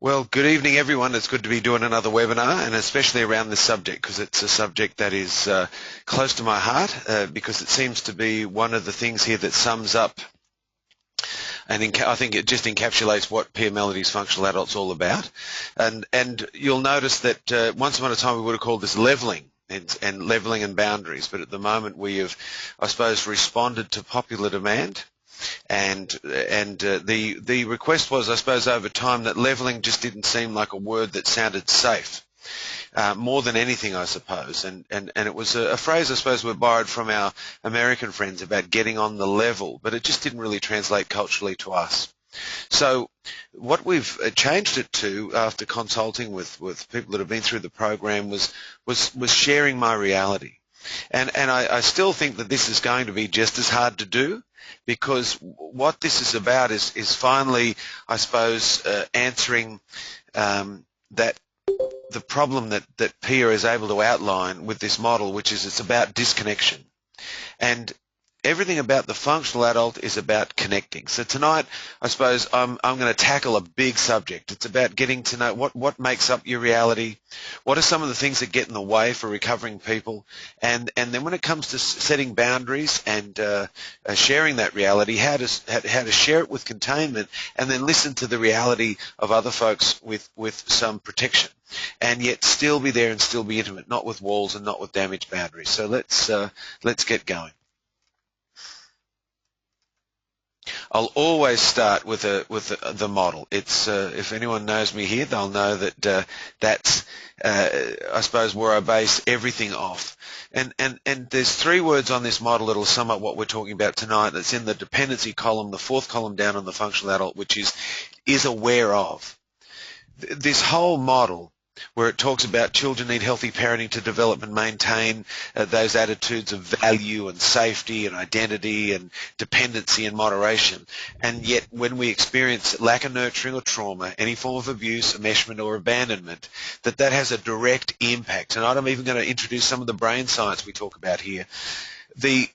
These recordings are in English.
Well, good evening, everyone. It's good to be doing another webinar, and especially around this subject, because it's a subject that is close to my heart, because it seems to be one of the things here that sums up, and I think it just encapsulates what Pia Melody's Functional Adult's all about. And you'll notice that once upon a time we would have called this leveling, and leveling and boundaries, but at the moment we have, I suppose, responded to popular demand. And the request was, I suppose, over time that leveling just didn't seem like a word that sounded safe, more than anything, I suppose. And it was a phrase, I suppose, we borrowed from our American friends about getting on the level, but it just didn't really translate culturally to us. So what we've changed it to, after consulting with people that have been through the program, was sharing my reality. And I still think that this is going to be just as hard to do, because what this is about is finally, I suppose, answering that the problem that Pia is able to outline with this model, which is it's about disconnection. And everything about the functional adult is about connecting. So tonight, I suppose, I'm going to tackle a big subject. It's about getting to know what makes up your reality, what are some of the things that get in the way for recovering people, and then when it comes to setting boundaries and sharing that reality, how to share it with containment, and then listen to the reality of other folks with some protection, and yet still be there and still be intimate, not with walls and not with damaged boundaries. So let's get going. I'll always start with the model. It's if anyone knows me here, they'll know that that's I suppose where I base everything off. And there's three words on this model that'll sum up what we're talking about tonight. That's in the dependency column, the fourth column down on the functional adult, which is aware of. This whole model, where it talks about children need healthy parenting to develop and maintain those attitudes of value and safety and identity and dependency and moderation. And yet when we experience lack of nurturing or trauma, any form of abuse, enmeshment or abandonment, that has a direct impact. And I'm even going to introduce some of the brain science we talk about here. The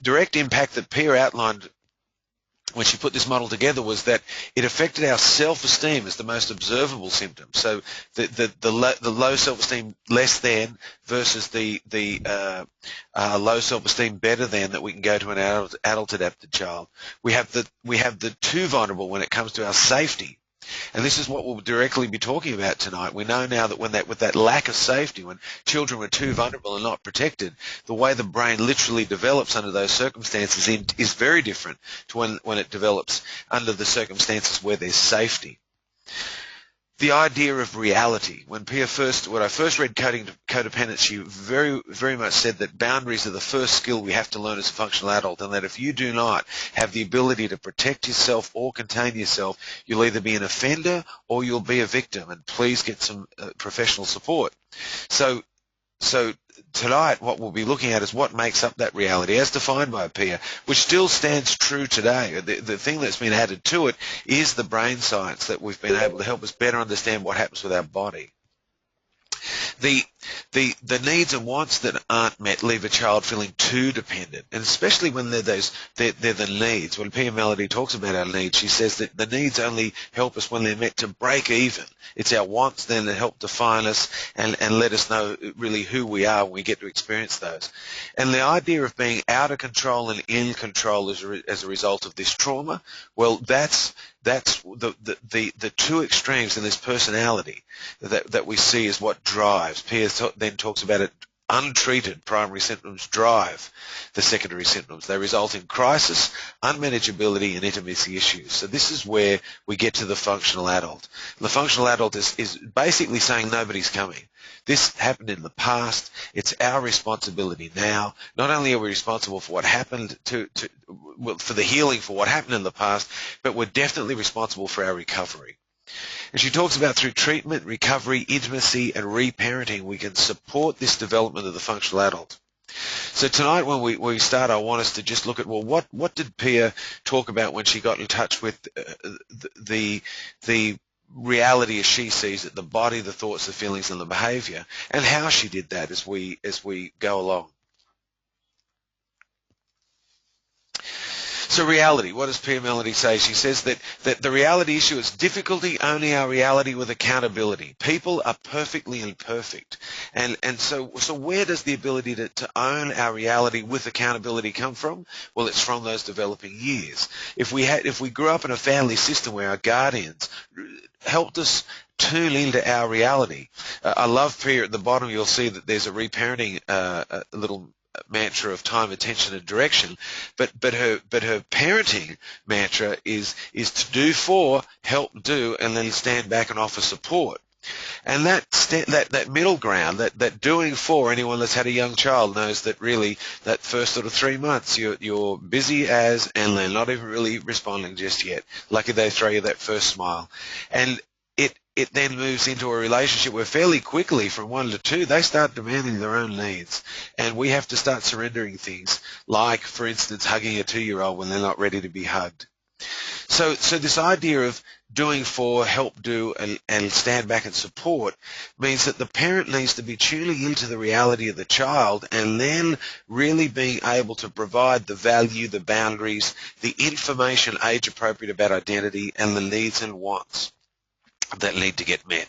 direct impact that Pia outlined when she put this model together was that it affected our self-esteem as the most observable symptom. So the low self-esteem less than versus the low self-esteem better than that we can go to an adult adapted child. We have the too vulnerable when it comes to our safety. And this is what we'll directly be talking about tonight. We know now that with that lack of safety, when children were too vulnerable and not protected, the way the brain literally develops under those circumstances is very different to when it develops under the circumstances where there's safety. The idea of reality. When I first read Coding Codependence, she very, very much said that boundaries are the first skill we have to learn as a functional adult, and that if you do not have the ability to protect yourself or contain yourself, you'll either be an offender or you'll be a victim, and please get some professional support. So tonight what we'll be looking at is what makes up that reality as defined by Pia, which still stands true today. The thing that's been added to it is the brain science that we've been able to help us better understand what happens with our body. The needs and wants that aren't met leave a child feeling too dependent, and especially when they're the needs. When Pia Melody talks about our needs, she says that the needs only help us when they're met to break even. It's our wants then that help define us and let us know really who we are when we get to experience those. And the idea of being out of control and in control as a result of this trauma, well, that's the two extremes in this personality that we see is what drives. Pia then talks about it. Untreated primary symptoms drive the secondary symptoms. They result in crisis, unmanageability, and intimacy issues. So this is where we get to the functional adult. The functional adult is basically saying nobody's coming. This happened in the past. It's our responsibility now. Not only are we responsible for what happened for the healing for what happened in the past, but we're definitely responsible for our recovery. And she talks about through treatment, recovery, intimacy, and reparenting, we can support this development of the functional adult. So tonight when we start, I want us to just look at, well, what did Pia talk about when she got in touch with the reality as she sees it, the body, the thoughts, the feelings, and the behavior, and how she did that as we go along. So reality, what does Pia Melody say? She says that the reality issue is difficulty owning our reality with accountability. People are perfectly imperfect. And so where does the ability to own our reality with accountability come from? Well, it's from those developing years. If we grew up in a family system where our guardians helped us tune into our reality. I love Pia at the bottom. You'll see that there's a reparenting little mantra of time, attention, and direction, but her parenting mantra is to do for, help do, and then stand back and offer support. And that middle ground, that doing for, anyone that's had a young child knows that really that first sort of 3 months you're busy as, and they're not even really responding just yet. Lucky they throw you that first smile, and it then moves into a relationship where fairly quickly, from 1 to 2, they start demanding their own needs. And we have to start surrendering things like, for instance, hugging a 2-year-old when they're not ready to be hugged. So this idea of doing for, help do, and stand back and support means that the parent needs to be tuning into the reality of the child and then really being able to provide the value, the boundaries, the information age appropriate about identity, and the needs and wants that need to get met.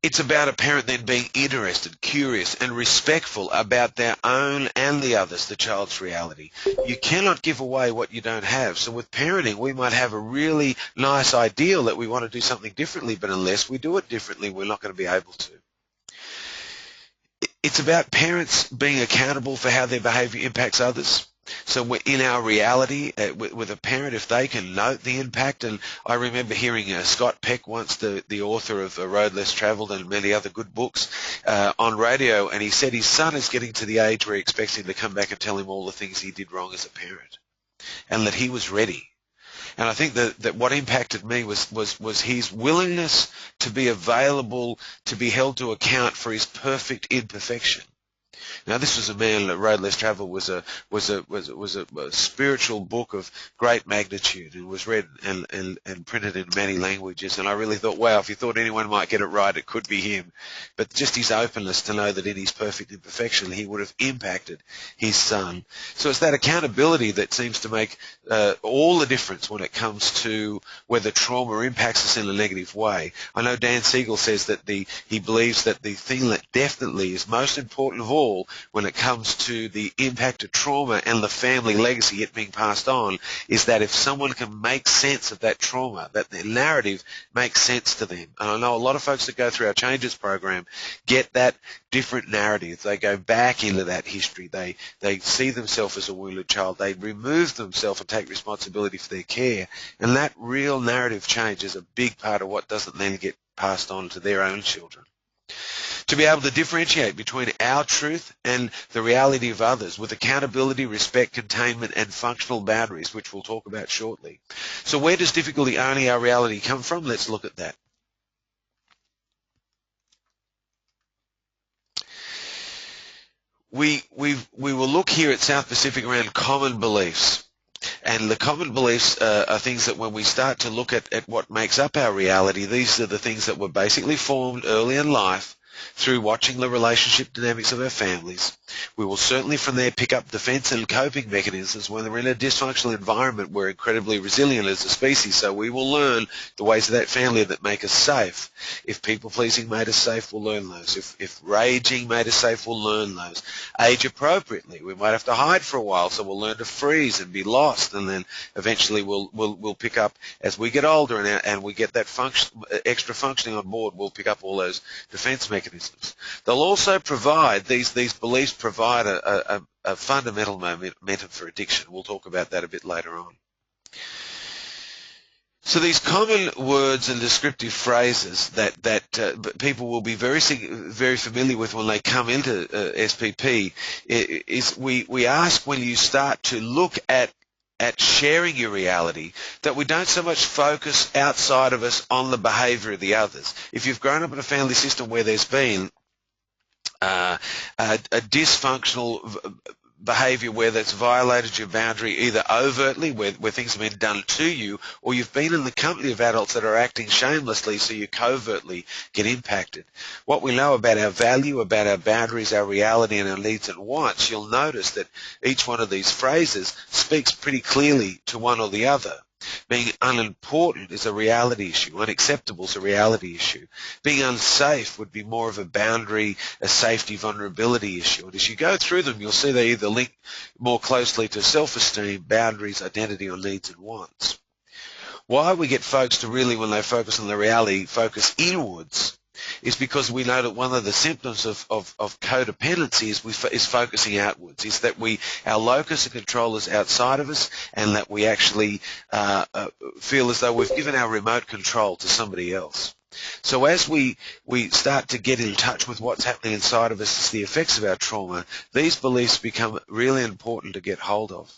It's about a parent then being interested, curious, and respectful about their own and the others, the child's reality. You cannot give away what you don't have. So with parenting, we might have a really nice ideal that we want to do something differently, but unless we do it differently, we're not going to be able to. It's about parents being accountable for how their behavior impacts others. So we're in our reality with a parent, if they can note the impact, and I remember hearing Scott Peck once, the author of A Road Less Travelled and many other good books, on radio, and he said his son is getting to the age where he expects him to come back and tell him all the things he did wrong as a parent, and that he was ready. And I think that what impacted me was his willingness to be available, to be held to account for his perfect imperfection. Now, this was a man that Road Less Travel was a spiritual book of great magnitude, and was read and printed in many languages. And I really thought, wow, if you thought anyone might get it right, it could be him. But just his openness to know that in his perfect imperfection, he would have impacted his son. So it's that accountability that seems to make all the difference when it comes to whether trauma impacts us in a negative way. I know Dan Siegel says that he believes that the thing that definitely is most important of all when it comes to the impact of trauma and the family legacy, it being passed on, is that if someone can make sense of that trauma, that their narrative makes sense to them. And I know a lot of folks that go through our Changes program get that different narrative. They go back into that history. They see themselves as a wounded child. They remove themselves and take responsibility for their care. And that real narrative change is a big part of what doesn't then get passed on to their own children. To be able to differentiate between our truth and the reality of others with accountability, respect, containment, and functional boundaries, which we'll talk about shortly. So where does difficulty owning our reality come from? Let's look at that. We will look here at South Pacific around common beliefs. And the common beliefs are things that when we start to look at what makes up our reality, these are the things that were basically formed early in life through watching the relationship dynamics of our families. We will certainly from there pick up defense and coping mechanisms. When we're in a dysfunctional environment, we're incredibly resilient as a species, so we will learn the ways of that family that make us safe. If people-pleasing made us safe, we'll learn those. If raging made us safe, we'll learn those. Age appropriately, we might have to hide for a while, so we'll learn to freeze and be lost, and then eventually we'll pick up as we get older and we get that extra functioning on board, we'll pick up all those defense mechanisms. They'll also provide, these beliefs provide a fundamental momentum for addiction. We'll talk about that a bit later on. So these common words and descriptive phrases that people will be very familiar with when they come into SPP is we ask when you start to look at sharing your reality, that we don't so much focus outside of us on the behavior of the others. If you've grown up in a family system where there's been a dysfunctional behavior where that's violated your boundary either overtly, where things have been done to you, or you've been in the company of adults that are acting shamelessly, so you covertly get impacted. What we know about our value, about our boundaries, our reality, and our needs and wants, you'll notice that each one of these phrases speaks pretty clearly to one or the other. Being unimportant is a reality issue. Unacceptable is a reality issue. Being unsafe would be more of a boundary, a safety, vulnerability issue. And as you go through them, you'll see they either link more closely to self-esteem, boundaries, identity, or needs and wants. Why we get folks to really, when they focus on the reality, focus inwards is because we know that one of the symptoms of codependency is focusing outwards, is that our locus of control is outside of us, and that we actually feel as though we've given our remote control to somebody else. So as we start to get in touch with what's happening inside of us as the effects of our trauma, these beliefs become really important to get hold of.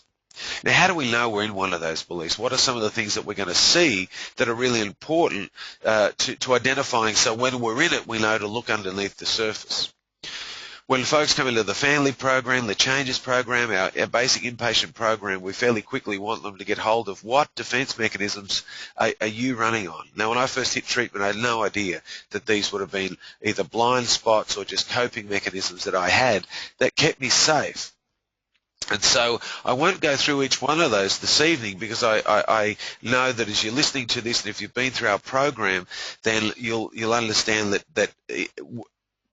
Now, how do we know we're in one of those beliefs? What are some of the things that we're going to see that are really important to identifying, so when we're in it, we know to look underneath the surface? When folks come into the family program, the changes program, our basic inpatient program, we fairly quickly want them to get hold of what defense mechanisms are you running on. Now, when I first hit treatment, I had no idea that these would have been either blind spots or just coping mechanisms that I had that kept me safe. And so I won't go through each one of those this evening, because I know that as you're listening to this, and if you've been through our program, then you'll understand that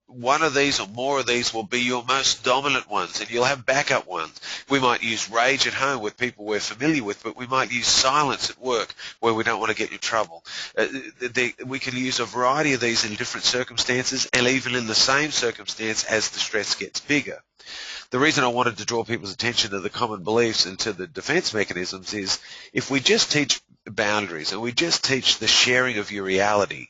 one of these or more of these will be your most dominant ones, and you'll have backup ones. We might use rage at home with people we're familiar with, but we might use silence at work where we don't want to get in trouble. We can use a variety of these in different circumstances, and even in the same circumstance as the stress gets bigger. The reason I wanted to draw people's attention to the common beliefs and to the defense mechanisms is, if we just teach boundaries and we just teach the sharing of your reality,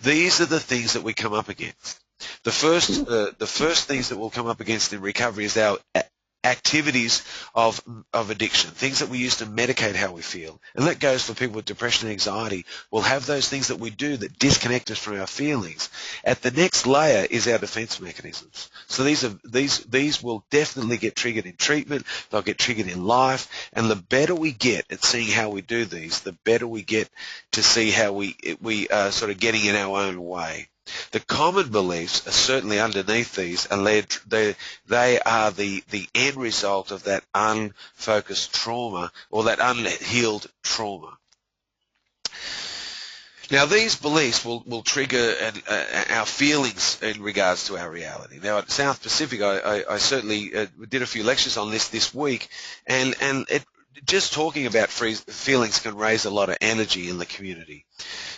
these are the things that we come up against. The first things that we'll come up against in recovery is our activities of addiction, things that we use to medicate how we feel. And that goes for people with depression and anxiety. We'll have those things that we do that disconnect us from our feelings. At the next layer is our defense mechanisms. So these will definitely get triggered in treatment, they'll get triggered in life, and the better we get at seeing how we do these, the better we get to see how we are sort of getting in our own way. The common beliefs are certainly underneath these, and they are the end result of that unfocused trauma, or that unhealed trauma. Now, these beliefs will trigger our feelings in regards to our reality. Now, at South Pacific, I certainly did a few lectures on this week, and just talking about feelings can raise a lot of energy in the community.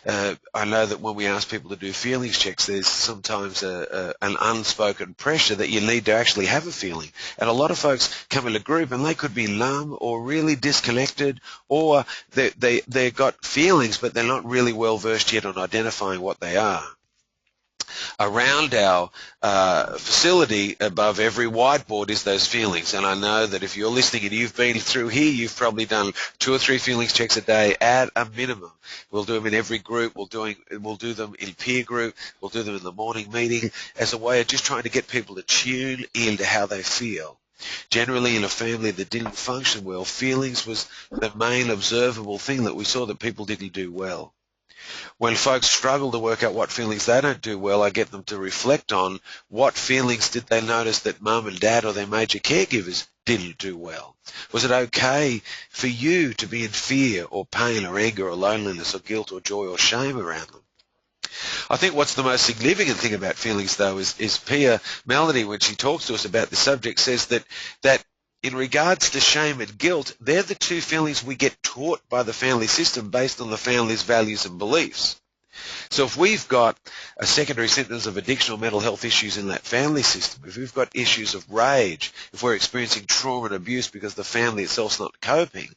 I know that when we ask people to do feelings checks, there's sometimes an unspoken pressure that you need to actually have a feeling. And a lot of folks come in a group and they could be numb or really disconnected, or they've got feelings but they're not really well versed yet on identifying what they are. Around our facility, above every whiteboard, is those feelings. And I know that if you're listening and you've been through here, you've probably done 2 or 3 feelings checks a day at a minimum. We'll do them in every group. We'll do them in peer group. We'll do them in the morning meeting as a way of just trying to get people to tune into how they feel. Generally, in a family that didn't function well, feelings was the main observable thing that we saw that people didn't do well. When folks struggle to work out what feelings they don't do well, I get them to reflect on what feelings did they notice that mum and dad or their major caregivers didn't do well. Was it okay for you to be in fear or pain or anger or loneliness or guilt or joy or shame around them? I think what's the most significant thing about feelings, though, is Pia Melody, when she talks to us about the subject, says that in regards to shame and guilt, they're the 2 feelings we get taught by the family system based on the family's values and beliefs. So if we've got a secondary symptoms of addiction or mental health issues in that family system, if we've got issues of rage, if we're experiencing trauma and abuse because the family itself's not coping,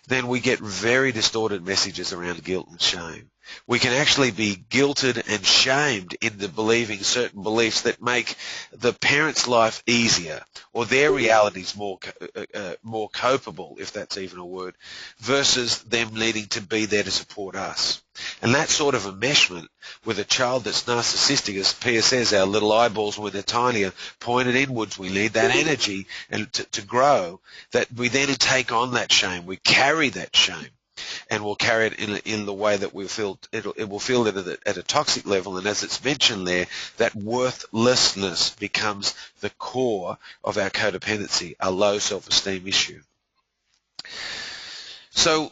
then we get very distorted messages around guilt and shame. We can actually be guilted and shamed into believing certain beliefs that make the parent's life easier, or their realities more copable, if that's even a word, versus them needing to be there to support us. And that sort of enmeshment with a child that's narcissistic, as Pia says, our little eyeballs when they're tiny are pointed inwards. We need that energy and to grow, that we then take on that shame. We carry that shame. And we'll carry it in the way that we feel it will feel it at a toxic level, and as it's mentioned there, that worthlessness becomes the core of our codependency, a low self-esteem issue. So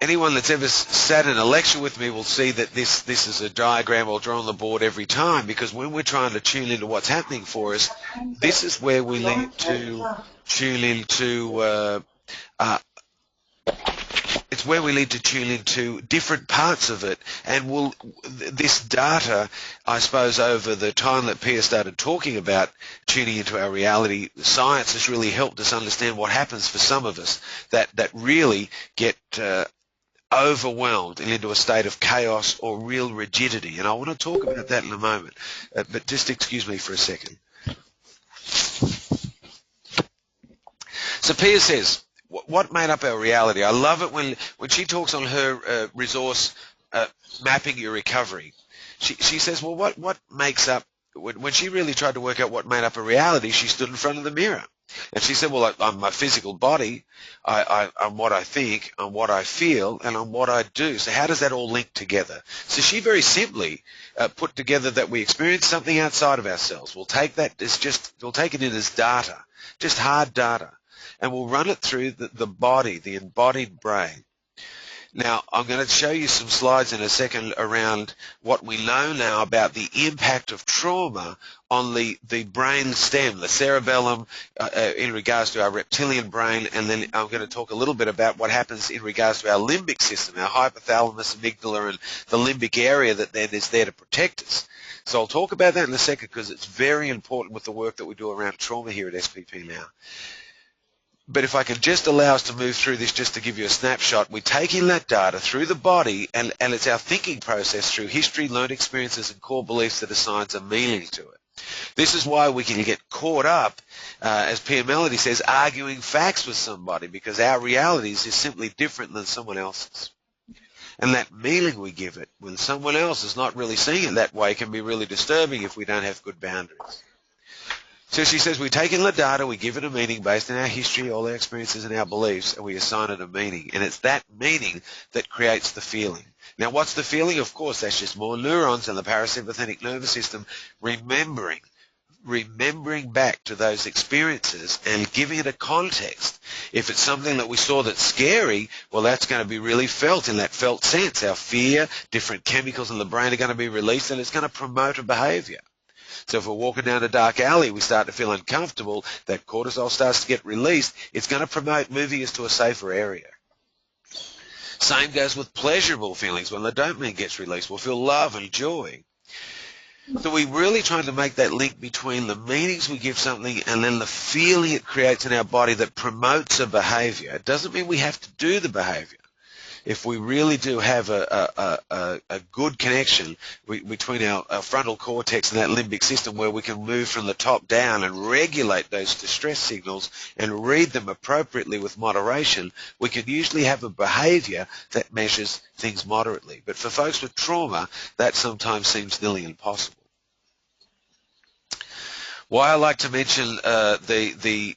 anyone that's ever sat in a lecture with me will see that this is a diagram I'll draw on the board every time, because when we're trying to tune into what's happening for us, this is where we need to tune into it's where we need to tune into different parts of it. And this data, I suppose, over the time that Pia started talking about tuning into our reality, science has really helped us understand what happens for some of us that really get overwhelmed and into a state of chaos or real rigidity. And I want to talk about that in a moment. But just excuse me for a second. So Pia says, what made up our reality? I love it when she talks on her resource, Mapping Your Recovery. She says, well, what makes up, when she really tried to work out what made up her reality, she stood in front of the mirror. And she said, well, I'm my physical body, I'm what I think, I'm what I feel, and I'm what I do. So how does that all link together? So she very simply put together that we experience something outside of ourselves. We'll take that we'll take it in as data, just hard data. And we'll run it through the body, the embodied brain. Now, I'm going to show you some slides in a second around what we know now about the impact of trauma on the brain stem, the cerebellum, in regards to our reptilian brain, and then I'm going to talk a little bit about what happens in regards to our limbic system, our hypothalamus, amygdala, and the limbic area that then is there to protect us. So I'll talk about that in a second, because it's very important with the work that we do around trauma here at SPP now. But if I can just allow us to move through this just to give you a snapshot, we take in that data through the body, and it's our thinking process through history, learned experiences, and core beliefs that assigns a meaning to it. This is why we can get caught up, as Pia Melody says, arguing facts with somebody, because our realities is simply different than someone else's. And that meaning we give it when someone else is not really seeing it that way can be really disturbing if we don't have good boundaries. So she says we take in the data, we give it a meaning based on our history, all our experiences and our beliefs, and we assign it a meaning. And it's that meaning that creates the feeling. Now, what's the feeling? Of course, that's just more neurons in the parasympathetic nervous system remembering back to those experiences and giving it a context. If it's something that we saw that's scary, well, that's going to be really felt in that felt sense. Our fear, different chemicals in the brain are going to be released, and it's going to promote a behavior. So if we're walking down a dark alley, we start to feel uncomfortable, that cortisol starts to get released, it's going to promote moving us to a safer area. Same goes with pleasurable feelings. When the dopamine gets released, we'll feel love and joy. So we're really trying to make that link between the meanings we give something and then the feeling it creates in our body that promotes a behavior. It doesn't mean we have to do the behavior. If we really do have a good connection between our frontal cortex and that limbic system, where we can move from the top down and regulate those distress signals and read them appropriately with moderation, we can usually have a behavior that measures things moderately. But for folks with trauma, that sometimes seems nearly impossible. Why I like to mention the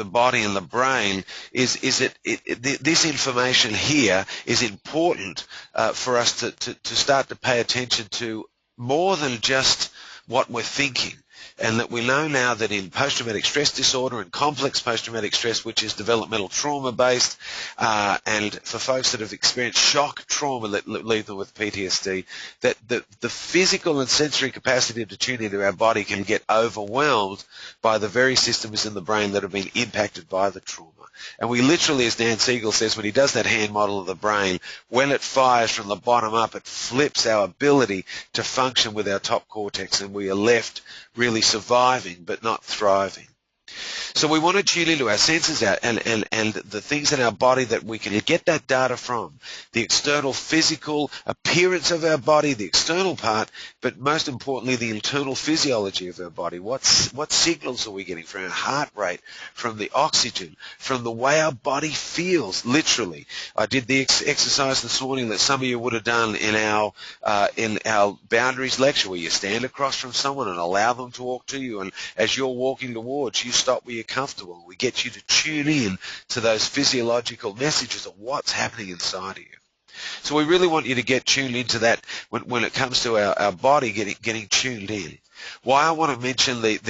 body and the brain is this information here is important for us to start to pay attention to more than just what we're thinking. And that we know now that in post-traumatic stress disorder and complex post-traumatic stress, which is developmental trauma-based, and for folks that have experienced shock trauma that leave them with PTSD, that the physical and sensory capacity to tune into our body can get overwhelmed by the very systems in the brain that have been impacted by the trauma. And we literally, as Dan Siegel says, when he does that hand model of the brain, when it fires from the bottom up, it flips our ability to function with our top cortex, and we are left really surviving but not thriving. So we want to tune into our senses and the things in our body that we can get that data from. The external physical appearance of our body, the external part, but most importantly the internal physiology of our body. What signals are we getting from our heart rate, from the oxygen, from the way our body feels, literally. I did the exercise this morning that some of you would have done in our boundaries lecture, where you stand across from someone and allow them to walk to you, and as you're walking towards, you stop where you're comfortable. We get you to tune in to those physiological messages of what's happening inside of you. So we really want you to get tuned into that when it comes to our body getting tuned in. Why I want to mention the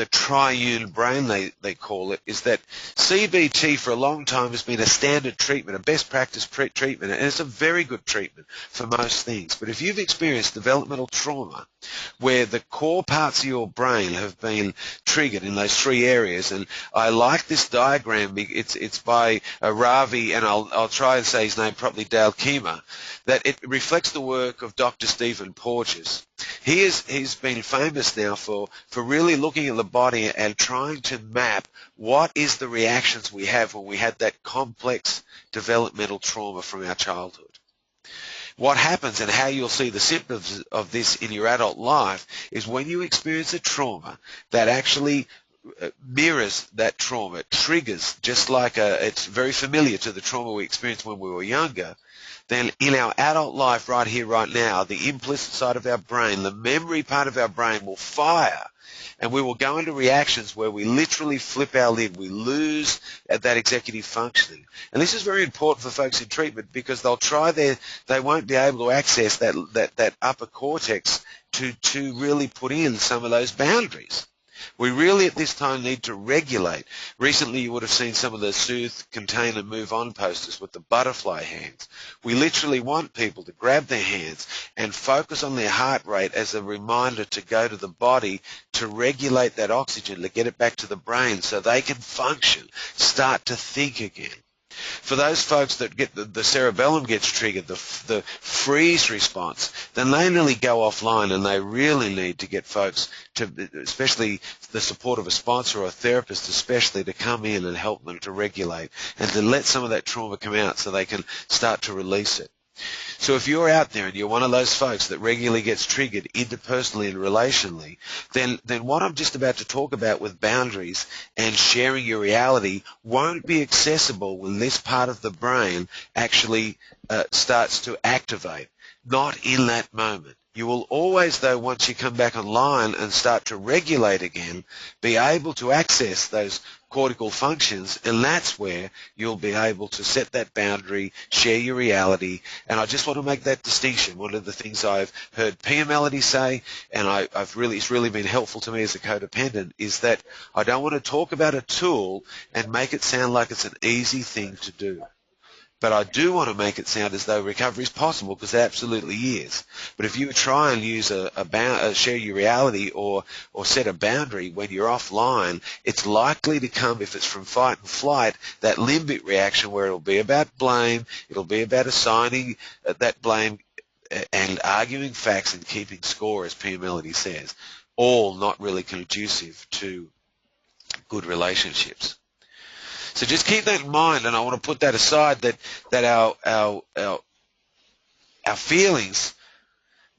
triune brain, they call it, is that CBT for a long time has been a standard treatment, a best practice treatment, and it's a very good treatment for most things. But if you've experienced developmental trauma where the core parts of your brain have been triggered in those three areas, and I like this diagram, it's by Ravi, and I'll try and say his name properly, Dale Kema, that it reflects the work of Dr. Stephen Porges. He's been famous now for really looking at the body and trying to map what is the reactions we have when we had that complex developmental trauma from our childhood. What happens and how you'll see the symptoms of this in your adult life is when you experience a trauma that actually mirrors that trauma. It triggers, just like it's very familiar to the trauma we experienced when we were younger. Then in our adult life right here, right now, the implicit side of our brain, the memory part of our brain will fire, and we will go into reactions where we literally flip our lid. We lose that executive functioning. And this is very important for folks in treatment because they won't be able to access that upper cortex to really put in some of those boundaries. We really at this time need to regulate. Recently you would have seen some of the soothe, contain and move on posters with the butterfly hands. We literally want people to grab their hands and focus on their heart rate as a reminder to go to the body to regulate that oxygen, to get it back to the brain so they can function, start to think again. For those folks that get the cerebellum gets triggered, the freeze response, then they nearly go offline, and they really need to get folks to, especially the support of a sponsor or a therapist especially, to come in and help them to regulate and to let some of that trauma come out so they can start to release it. So if you're out there and you're one of those folks that regularly gets triggered interpersonally and relationally, then what I'm just about to talk about with boundaries and sharing your reality won't be accessible when this part of the brain actually starts to activate, not in that moment. You will always, though, once you come back online and start to regulate again, be able to access those cortical functions, and that's where you'll be able to set that boundary, share your reality. And I just want to make that distinction. One of the things I've heard Pia Melody say, and it's really been helpful to me as a codependent, is that I don't want to talk about a tool and make it sound like it's an easy thing to do. But I do want to make it sound as though recovery is possible, because it absolutely is. But if you try and use share your reality or set a boundary when you're offline, it's likely to come, if it's from fight and flight, that limbic reaction where it'll be about blame, it'll be about assigning that blame and arguing facts and keeping score, as Pia Melody says, all not really conducive to good relationships. So just keep that in mind, and I want to put that aside, that our feelings,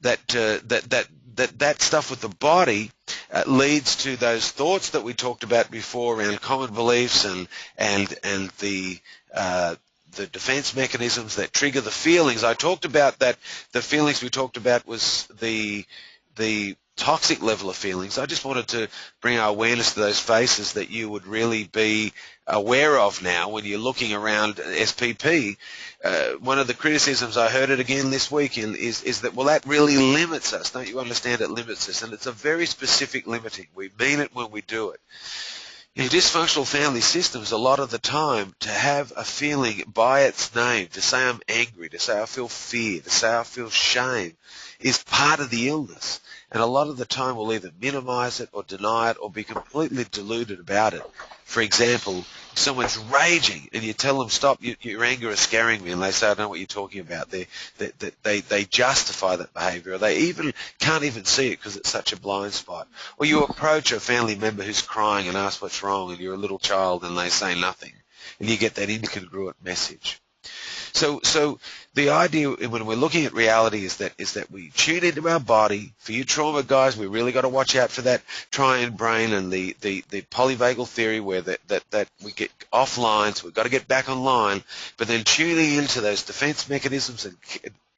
that stuff with the body leads to those thoughts that we talked about before around common beliefs and the defense mechanisms that trigger the feelings. I talked about that. The feelings we talked about was the toxic level of feelings. I just wanted to bring our awareness to those faces that you would really be aware of now when you're looking around SPP. One of the criticisms, I heard it again this week, is that, well, that really limits us. Don't you understand it limits us? And it's a very specific limiting. We mean it when we do it. In dysfunctional family systems, a lot of the time, to have a feeling by its name, to say I'm angry, to say I feel fear, to say I feel shame, is part of the illness. And a lot of the time we'll either minimize it or deny it or be completely deluded about it For example, if someone's raging and you tell them, stop, your anger is scaring me, and they say, I don't know what you're talking about. They justify that behavior, or they even can't even see it because it's such a blind spot. Or you approach a family member who's crying and ask what's wrong, and you're a little child and they say nothing, and you get that incongruent message. So the idea when we're looking at reality is that we tune into our body. For you trauma guys, we really got to watch out for that triune brain and the polyvagal theory where that we get offline, so we've got to get back online, but then tuning into those defense mechanisms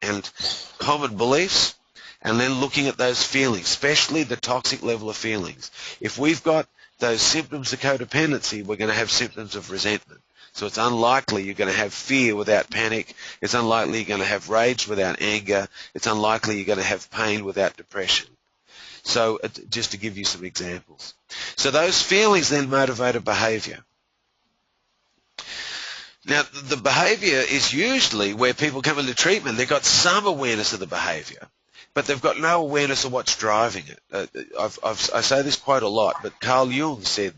and common beliefs, and then looking at those feelings, especially the toxic level of feelings. If we've got those symptoms of codependency, we're going to have symptoms of resentment. So it's unlikely you're going to have fear without panic. It's unlikely you're going to have rage without anger. It's unlikely you're going to have pain without depression. So just to give you some examples. So those feelings then motivate a behavior. Now, the behavior is usually where people come into treatment, they've got some awareness of the behavior, but they've got no awareness of what's driving it. I say this quite a lot, but Carl Jung said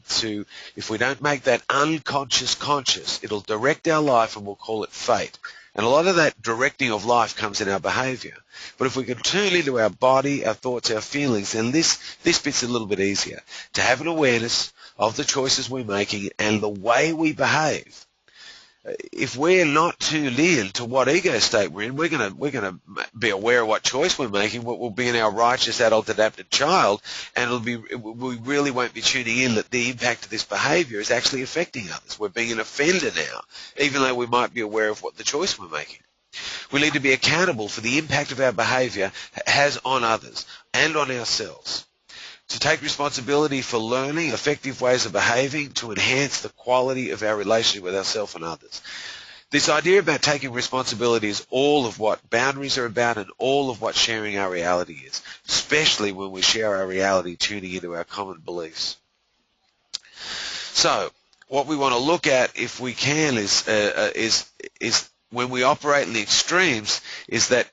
if we don't make that unconscious conscious, it'll direct our life and we'll call it fate. And a lot of that directing of life comes in our behavior. But if we can tune into our body, our thoughts, our feelings, then this bit's a little bit easier. To have an awareness of the choices we're making and the way we behave. If we're not tuned in to what ego state we're in, we're gonna be aware of what choice we're making. We'll be in our righteous adult adapted child, and we really won't be tuning in that the impact of this behavior is actually affecting others. We're being an offender now, even though we might be aware of what the choice we're making. We need to be accountable for the impact of our behavior has on others and on ourselves. To take responsibility for learning effective ways of behaving to enhance the quality of our relationship with ourselves and others. This idea about taking responsibility is all of what boundaries are about and all of what sharing our reality is, especially when we share our reality tuning into our common beliefs. So, what we want to look at, if we can, is when we operate in the extremes, is that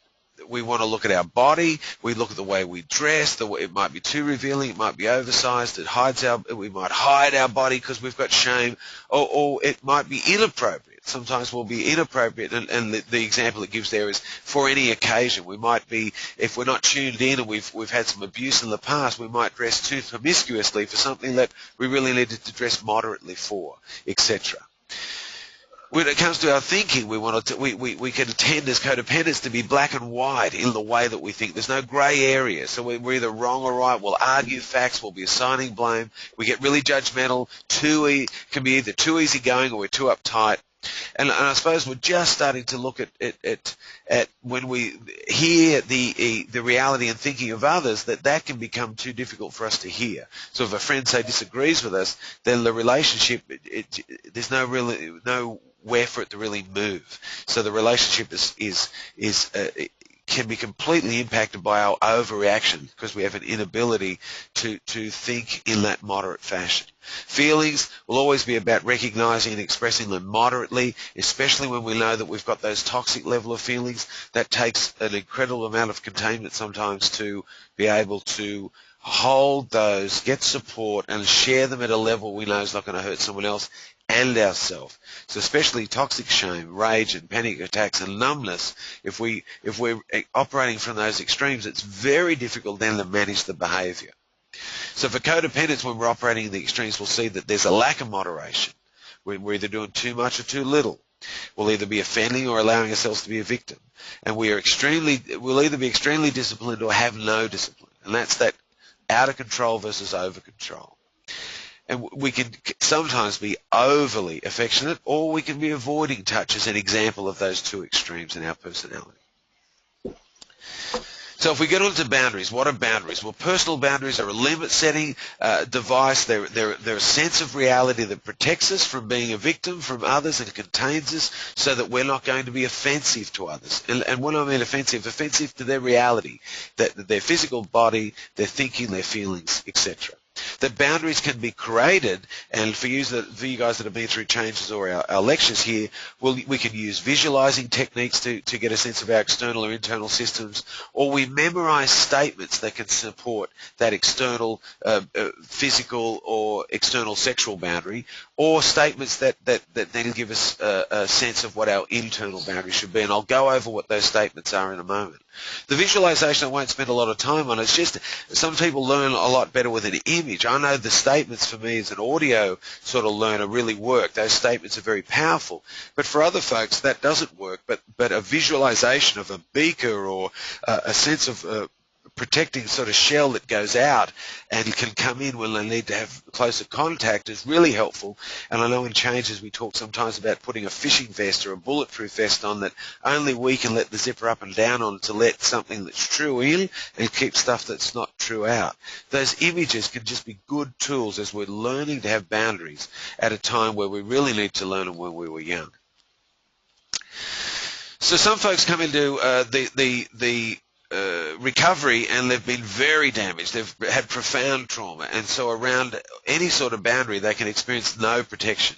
we want to look at our body, we look at the way we dress, it might be too revealing, it might be oversized, we might hide our body because we've got shame, or it might be inappropriate. Sometimes we'll be inappropriate, and the example it gives there is for any occasion. We might be, if we're not tuned in and we've had some abuse in the past, we might dress too promiscuously for something that we really needed to dress moderately for, etc. When it comes to our thinking, we can tend as codependents to be black and white in the way that we think. There's no grey area, so we're either wrong or right. We'll argue facts. We'll be assigning blame. We get really judgmental. Can be either too easygoing or we're too uptight. And I suppose we're just starting to look at when we hear the reality and thinking of others, that can become too difficult for us to hear. So if a friend, say, disagrees with us, then the relationship, there's nowhere for it to really move. So the relationship can be completely impacted by our overreaction because we have an inability to think in that moderate fashion. Feelings will always be about recognizing and expressing them moderately, especially when we know that we've got those toxic level of feelings. That takes an incredible amount of containment sometimes to be able to hold those, get support, and share them at a level we know is not going to hurt someone else and ourselves. So especially toxic shame, rage and panic attacks and numbness, if we're operating from those extremes, it's very difficult then to manage the behavior. So for codependents, when we're operating in the extremes, we'll see that there's a lack of moderation. We're either doing too much or too little. We'll either be offending or allowing ourselves to be a victim. And we'll either be extremely disciplined or have no discipline. And that's that out of control versus over control. And we can sometimes be overly affectionate, or we can be avoiding touch as an example of those two extremes in our personality. So if we get on to boundaries, what are boundaries? Well, personal boundaries are a limit-setting device. They're a sense of reality that protects us from being a victim from others and contains us so that we're not going to be offensive to others. And when I mean offensive to their reality, their physical body, their thinking, their feelings, etc. That boundaries can be created, and for you guys that have been through changes or our lectures here, we can use visualizing techniques to get a sense of our external or internal systems, or we memorize statements that can support that external physical or external sexual boundary, or statements that then give us a sense of what our internal boundaries should be. And I'll go over what those statements are in a moment. The visualization I won't spend a lot of time on. It's just some people learn a lot better with an image. I know the statements for me as an audio sort of learner really work. Those statements are very powerful. But for other folks, that doesn't work. But a visualization of a beaker or a sense of protecting sort of shell that goes out and can come in when they need to have closer contact is really helpful. And I know in Changes we talk sometimes about putting a fishing vest or a bulletproof vest on that only we can let the zipper up and down on to let something that's true in and keep stuff that's not true out. Those images can just be good tools as we're learning to have boundaries at a time where we really need to learn them when we were young. So some folks come into the recovery and they've been very damaged. They've had profound trauma, and so around any sort of boundary they can experience no protection.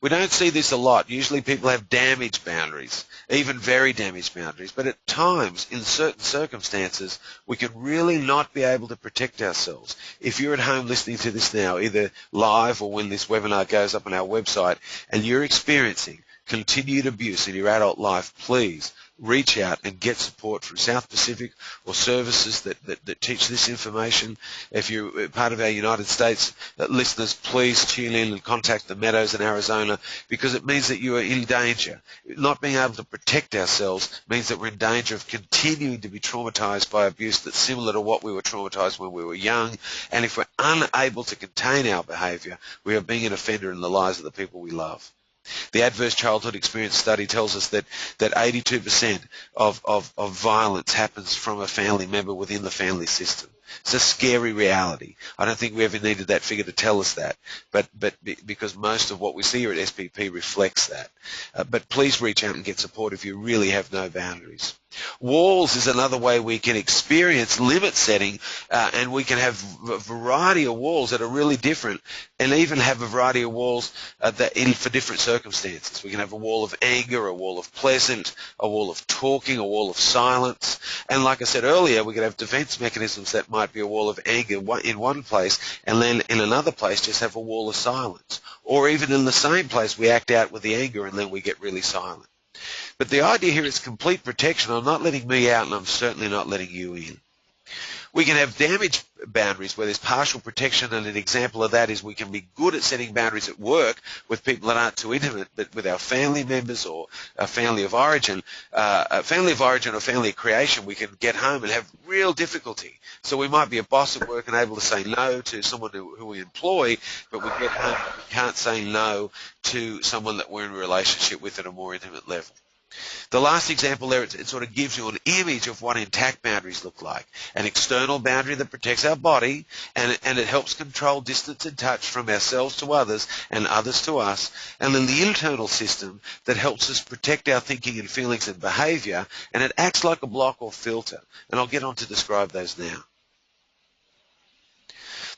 We don't see this a lot. Usually people have damaged boundaries, even very damaged boundaries, but at times, in certain circumstances, we can really not be able to protect ourselves. If you're at home listening to this now, either live or when this webinar goes up on our website, and you're experiencing continued abuse in your adult life, please reach out and get support from South Pacific or services that teach this information. If you're part of our United States listeners, please tune in and contact the Meadows in Arizona, because it means that you are in danger. Not being able to protect ourselves means that we're in danger of continuing to be traumatized by abuse that's similar to what we were traumatized when we were young. And if we're unable to contain our behavior, we are being an offender in the lives of the people we love. The Adverse Childhood Experience Study tells us that 82% of violence happens from a family member within the family system. It's a scary reality. I don't think we ever needed that figure to tell us that, but because most of what we see here at SPP reflects that. But please reach out and get support if you really have no boundaries. Walls is another way we can experience limit setting, and we can have a variety of walls that are really different, and even have a variety of walls for different circumstances. We can have a wall of anger, a wall of pleasant, a wall of talking, a wall of silence. And like I said earlier, we could have defense mechanisms that might be a wall of anger in one place, and then in another place just have a wall of silence. Or even in the same place we act out with the anger and then we get really silent. But the idea here is complete protection. I'm not letting me out, and I'm certainly not letting you in. We can have damaged boundaries where there's partial protection, and an example of that is we can be good at setting boundaries at work with people that aren't too intimate, but with our family members or a family of origin or family of creation, we can get home and have real difficulty. So we might be a boss at work and able to say no to someone who we employ, but we get home and we can't say no to someone that we're in a relationship with at a more intimate level. The last example there, it sort of gives you an image of what intact boundaries look like. An external boundary that protects our body, and it helps control distance and touch from ourselves to others and others to us. And then the internal system that helps us protect our thinking and feelings and behavior, and it acts like a block or filter. And I'll get on to describe those now.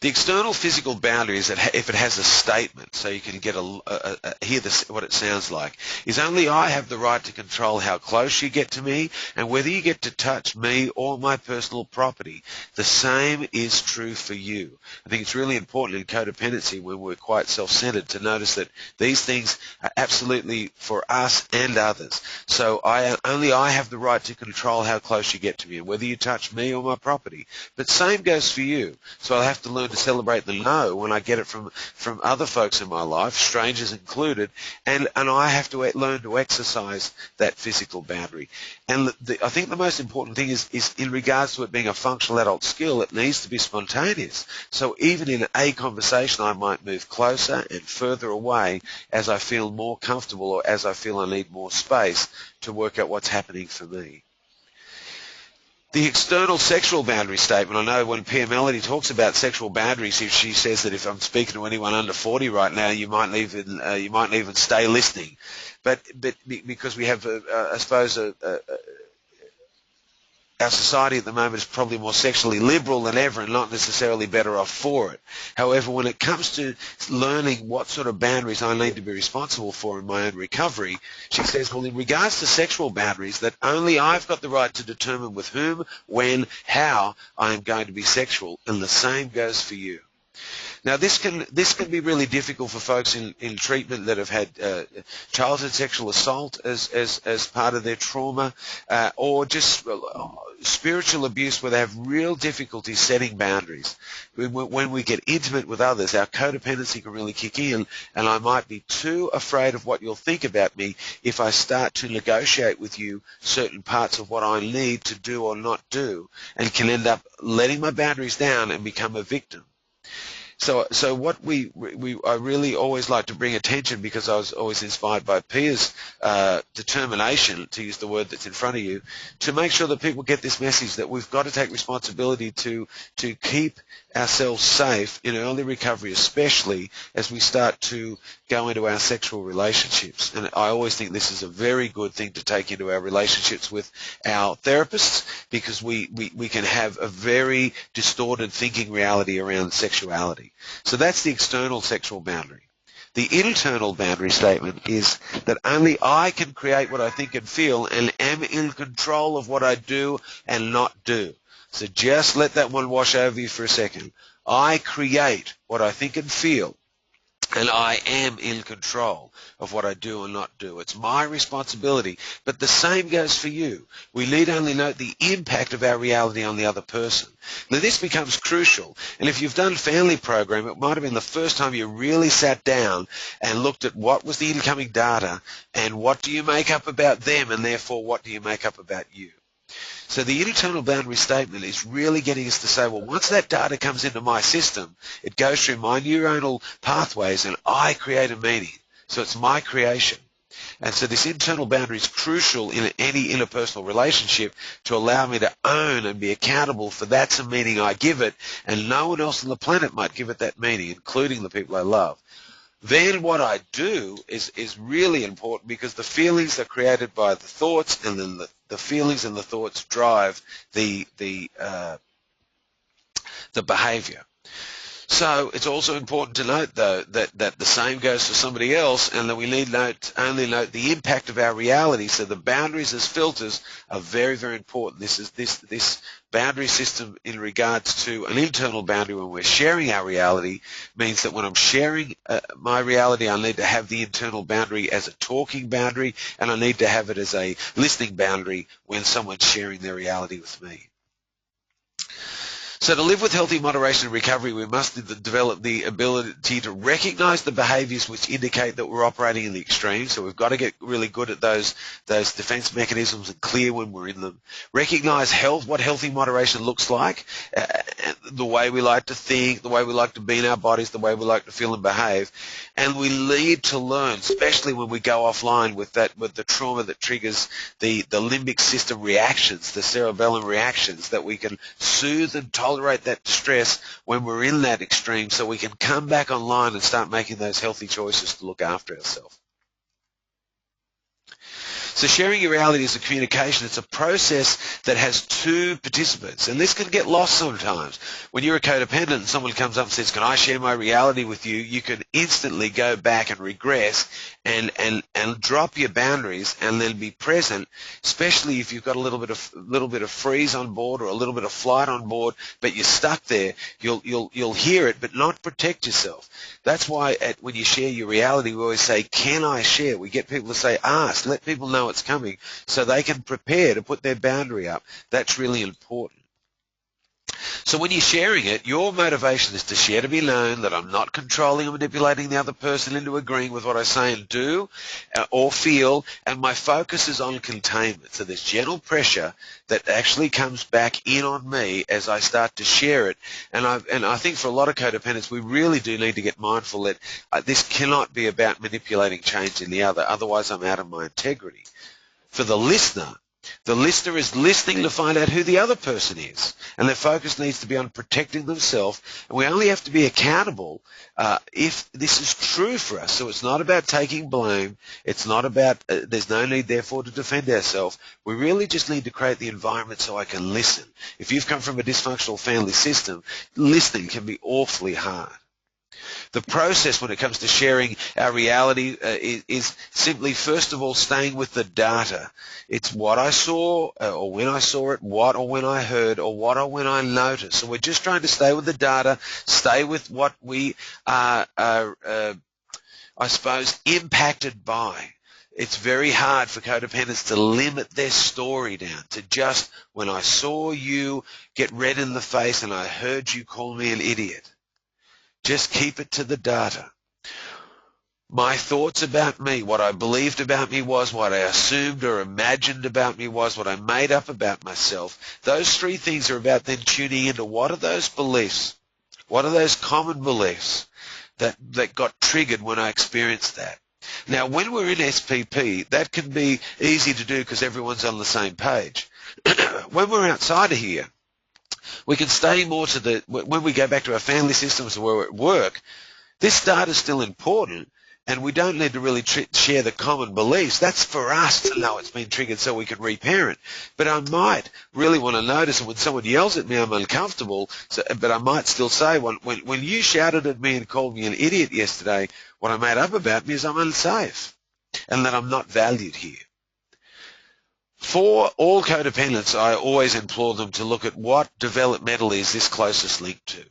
The external physical boundary is that if it has a statement, so you can get hear what it sounds like, is only I have the right to control how close you get to me and whether you get to touch me or my personal property. The same is true for you. I think it's really important in codependency, when we're quite self-centered, to notice that these things are absolutely for us and others. So only I have the right to control how close you get to me and whether you touch me or my property. But same goes for you. So I have to learn to celebrate the no when I get it from other folks in my life, strangers included, and I have to learn to exercise that physical boundary. And I think the most important thing is in regards to it being a functional adult skill, it needs to be spontaneous. So even in a conversation, I might move closer and further away as I feel more comfortable or as I feel I need more space to work out what's happening for me. The external sexual boundary statement, I know when Pia Melody talks about sexual boundaries, she says that if I'm speaking to anyone under 40 right now, you might even stay listening. But because we have, I suppose, our society at the moment is probably more sexually liberal than ever and not necessarily better off for it. However, when it comes to learning what sort of boundaries I need to be responsible for in my own recovery, she says, well, in regards to sexual boundaries, that only I've got the right to determine with whom, when, how I am going to be sexual, and the same goes for you. Now, this can be really difficult for folks in treatment that have had childhood sexual assault as part of their trauma, or just spiritual abuse where they have real difficulty setting boundaries. When we get intimate with others, our codependency can really kick in, and I might be too afraid of what you'll think about me if I start to negotiate with you certain parts of what I need to do or not do, and can end up letting my boundaries down and become a victim. So what I really always like to bring attention, because I was always inspired by Pia's determination, to use the word that's in front of you, to make sure that people get this message that we've got to take responsibility to keep ourselves safe in early recovery, especially as we start to go into our sexual relationships. And I always think this is a very good thing to take into our relationships with our therapists, because we can have a very distorted thinking reality around sexuality. So that's the external sexual boundary. The internal boundary statement is that only I can create what I think and feel, and am in control of what I do and not do. So just let that one wash over you for a second. I create what I think and feel, and I am in control of what I do and not do. It's my responsibility. But the same goes for you. We need only note the impact of our reality on the other person. Now, this becomes crucial. And if you've done family program, it might have been the first time you really sat down and looked at what was the incoming data, and what do you make up about them, and therefore what do you make up about you. So the internal boundary statement is really getting us to say, well, once that data comes into my system, it goes through my neuronal pathways and I create a meaning. So it's my creation. And so this internal boundary is crucial in any interpersonal relationship to allow me to own and be accountable for that's a meaning I give it, and no one else on the planet might give it that meaning, including the people I love. Then what I do is really important, because the feelings are created by the thoughts, and then the feelings and the thoughts drive the behavior. So it's also important to note, though, that the same goes for somebody else, and that we need only note the impact of our reality. So the boundaries as filters are very, very important. This boundary system in regards to an internal boundary when we're sharing our reality means that when I'm sharing my reality, I need to have the internal boundary as a talking boundary, and I need to have it as a listening boundary when someone's sharing their reality with me. So to live with healthy moderation and recovery, we must develop the ability to recognize the behaviors which indicate that we're operating in the extreme. So we've got to get really good at those defense mechanisms and clear when we're in them. Recognize what healthy moderation looks like, the way we like to think, the way we like to be in our bodies, the way we like to feel and behave. And we need to learn, especially when we go offline with the trauma that triggers the limbic system reactions, the cerebellum reactions, that we can soothe and tolerate that distress when we're in that extreme, so we can come back online and start making those healthy choices to look after ourselves. So sharing your reality is a communication. It's a process that has two participants, and this can get lost sometimes. When you're a codependent and someone comes up and says, can I share my reality with you, you can instantly go back and regress and drop your boundaries and then be present, especially if you've got a little bit of freeze on board or a little bit of flight on board, but you're stuck there. You'll hear it but not protect yourself. That's why when you share your reality, we always say, can I share? We get people to say, ask, let people know it's coming so they can prepare to put their boundary up. That's really important. So when you're sharing it, your motivation is to share to be known that I'm not controlling or manipulating the other person into agreeing with what I say and do or feel, and my focus is on containment. So there's gentle pressure that actually comes back in on me as I start to share it. And I think for a lot of codependents, we really do need to get mindful that this cannot be about manipulating change in the other, otherwise I'm out of my integrity. For the listener is listening to find out who the other person is, and their focus needs to be on protecting themselves, and we only have to be accountable if this is true for us. So it's not about taking blame. It's not about, there's no need, therefore, to defend ourselves. We really just need to create the environment so I can listen. If you've come from a dysfunctional family system, listening can be awfully hard. The process when it comes to sharing our reality is simply, first of all, staying with the data. It's what I saw or when I saw it, what or when I heard, or what or when I noticed. So we're just trying to stay with the data, stay with what we are I suppose, impacted by. It's very hard for codependents to limit their story down to just, when I saw you get red in the face and I heard you call me an idiot. Just keep it to the data. My thoughts about me, what I believed about me was, what I assumed or imagined about me was, what I made up about myself. Those three things are about then tuning into what are those beliefs, what are those common beliefs that got triggered when I experienced that. Now, when we're in SPP, that can be easy to do because everyone's on the same page. When we're outside of here, we can stay more to when we go back to our family systems or where we're at work, this data is still important, and we don't need to really share the common beliefs. That's for us to know it's been triggered so we can reparent. But I might really want to notice, and when someone yells at me, I'm uncomfortable, but I might still say, when you shouted at me and called me an idiot yesterday, what I made up about me is I'm unsafe and that I'm not valued here. For all codependents, I always implore them to look at what developmental is this closest linked to.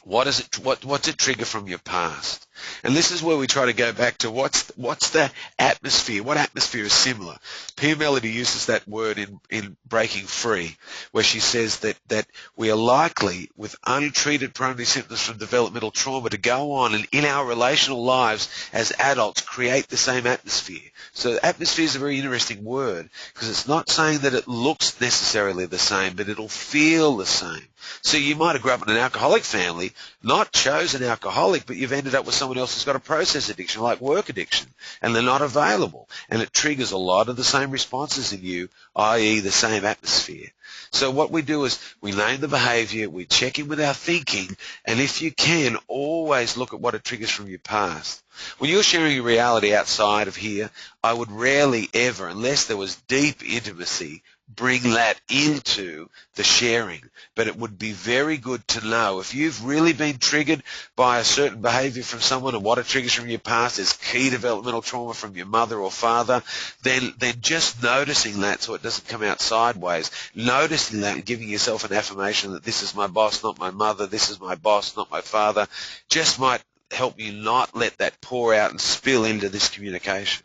What's a trigger from your past? And this is where we try to go back to what's the atmosphere? What atmosphere is similar? Pia Melody uses that word in Breaking Free, where she says that we are likely, with untreated primary symptoms from developmental trauma, to go on and in our relational lives as adults create the same atmosphere. So atmosphere is a very interesting word because it's not saying that it looks necessarily the same, but it'll feel the same. So you might have grown up in an alcoholic family, not chosen alcoholic, but you've ended up with someone else who's got a process addiction, like work addiction, and they're not available. And it triggers a lot of the same responses in you, i.e. the same atmosphere. So what we do is we name the behavior, we check in with our thinking, and if you can, always look at what it triggers from your past. When you're sharing your reality outside of here, I would rarely ever, unless there was deep intimacy, bring that into the sharing. But it would be very good to know if you've really been triggered by a certain behavior from someone and what it triggers from your past is key developmental trauma from your mother or father, then just noticing that so it doesn't come out sideways, noticing that and giving yourself an affirmation that this is my boss, not my mother, this is my boss, not my father, just might help you not let that pour out and spill into this communication.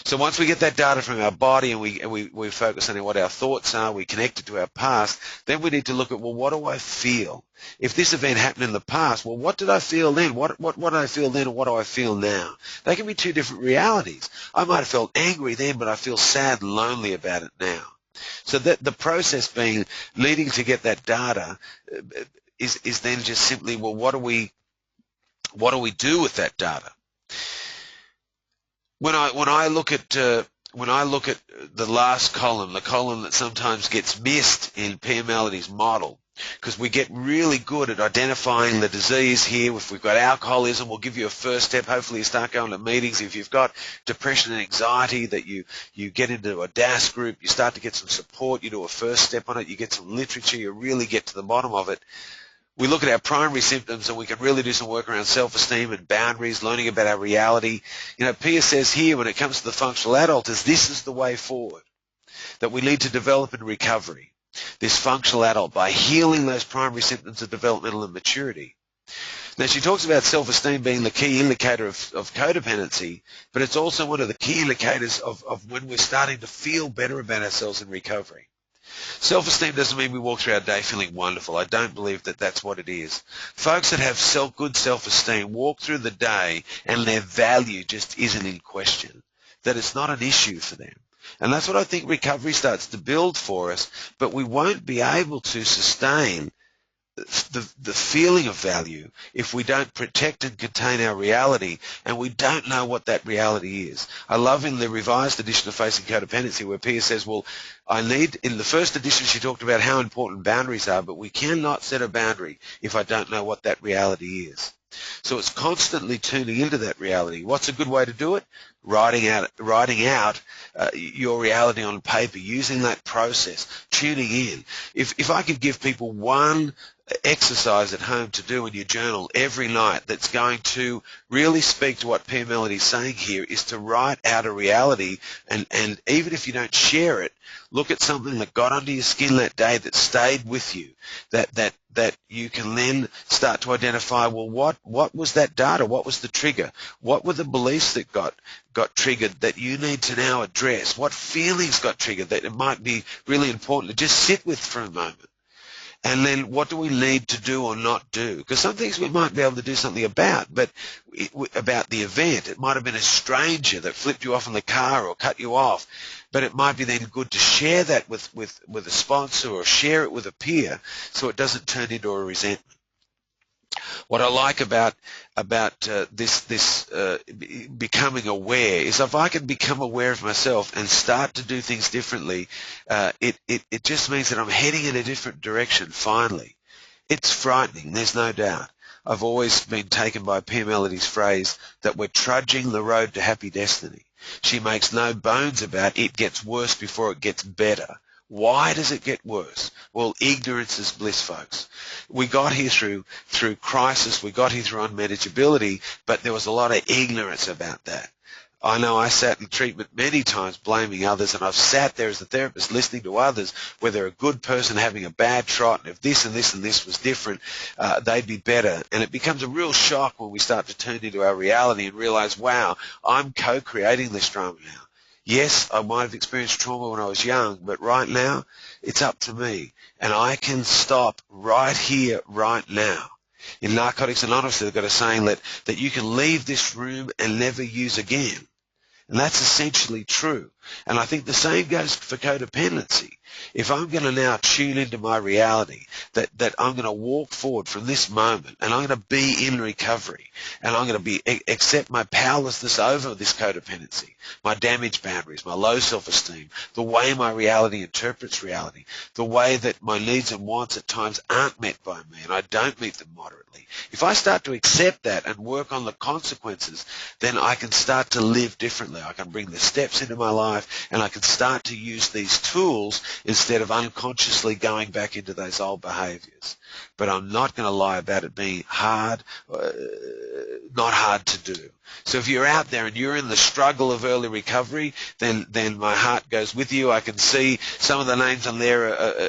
So once we get that data from our body and we focus on what our thoughts are, we connect it to our past, then we need to look at, well, what do I feel? If this event happened in the past, well, what did I feel then? What did I feel then and what do I feel now? They can be two different realities. I might have felt angry then, but I feel sad and lonely about it now. So that the process being needing to get that data is then just simply, well, what do we do with that data? When I look at the last column, the column that sometimes gets missed in Pia Melody's model, because we get really good at identifying the disease here. If we've got alcoholism, we'll give you a first step. Hopefully you start going to meetings. If you've got depression and anxiety, that you get into a DAS group, you start to get some support, you do a first step on it, you get some literature, you really get to the bottom of it. We look at our primary symptoms and we can really do some work around self-esteem and boundaries, learning about our reality. You know, Pia says here when it comes to the functional adult is this is the way forward, that we need to develop in recovery, this functional adult, by healing those primary symptoms of developmental immaturity. Now, she talks about self-esteem being the key indicator of codependency, but it's also one of the key indicators of when we're starting to feel better about ourselves in recovery. Self-esteem doesn't mean we walk through our day feeling wonderful. I don't believe that that's what it is. Folks that have good self-esteem walk through the day and their value just isn't in question, that it's not an issue for them. And that's what I think recovery starts to build for us, but we won't be able to sustain the feeling of value if we don't protect and contain our reality and we don't know what that reality is. I love in the revised edition of Facing Codependency where Pia says, well, in the first edition she talked about how important boundaries are, but we cannot set a boundary if I don't know what that reality is. So it's constantly tuning into that reality. What's a good way to do it? Writing out your reality on paper, using that process, tuning in. If I could give people one exercise at home to do in your journal every night that's going to really speak to what Pia Melody's saying here, is to write out a reality, and even if you don't share it, look at something that got under your skin that day that stayed with you, that you can then start to identify, well, what was that data? What was the trigger? What were the beliefs that got triggered that you need to now address? What feelings got triggered that it might be really important to just sit with for a moment? And then what do we need to do or not do? Because some things we might be able to do something about, but about the event. It might have been a stranger that flipped you off in the car or cut you off, but it might be then good to share that with a sponsor or share it with a peer so it doesn't turn into a resentment. What I like about this becoming aware is if I can become aware of myself and start to do things differently, it just means that I'm heading in a different direction finally. It's frightening, there's no doubt. I've always been taken by Pia Melody's phrase that we're trudging the road to happy destiny. She makes no bones about it gets worse before it gets better. Why does it get worse? Well, ignorance is bliss, folks. We got here through crisis, we got here through unmanageability, but there was a lot of ignorance about that. I know I sat in treatment many times blaming others, and I've sat there as a therapist listening to others where they're a good person having a bad trot, and if this and this and this was different, they'd be better. And it becomes a real shock when we start to turn into our reality and realize, wow, I'm co-creating this drama now. Yes, I might have experienced trauma when I was young, but right now, it's up to me. And I can stop right here, right now. In Narcotics Anonymous, they've got a saying that you can leave this room and never use again. And that's essentially true. And I think the same goes for codependency. If I'm going to now tune into my reality, that I'm going to walk forward from this moment and I'm going to be in recovery and I'm going to accept my powerlessness over this codependency, my damaged boundaries, my low self-esteem, the way my reality interprets reality, the way that my needs and wants at times aren't met by me and I don't meet them moderately. If I start to accept that and work on the consequences, then I can start to live differently. I can bring the steps into my life and I can start to use these tools instead of unconsciously going back into those old behaviours. But I'm not going to lie about it being hard, not hard to do. So if you're out there and you're in the struggle of early recovery, then my heart goes with you. I can see some of the names on there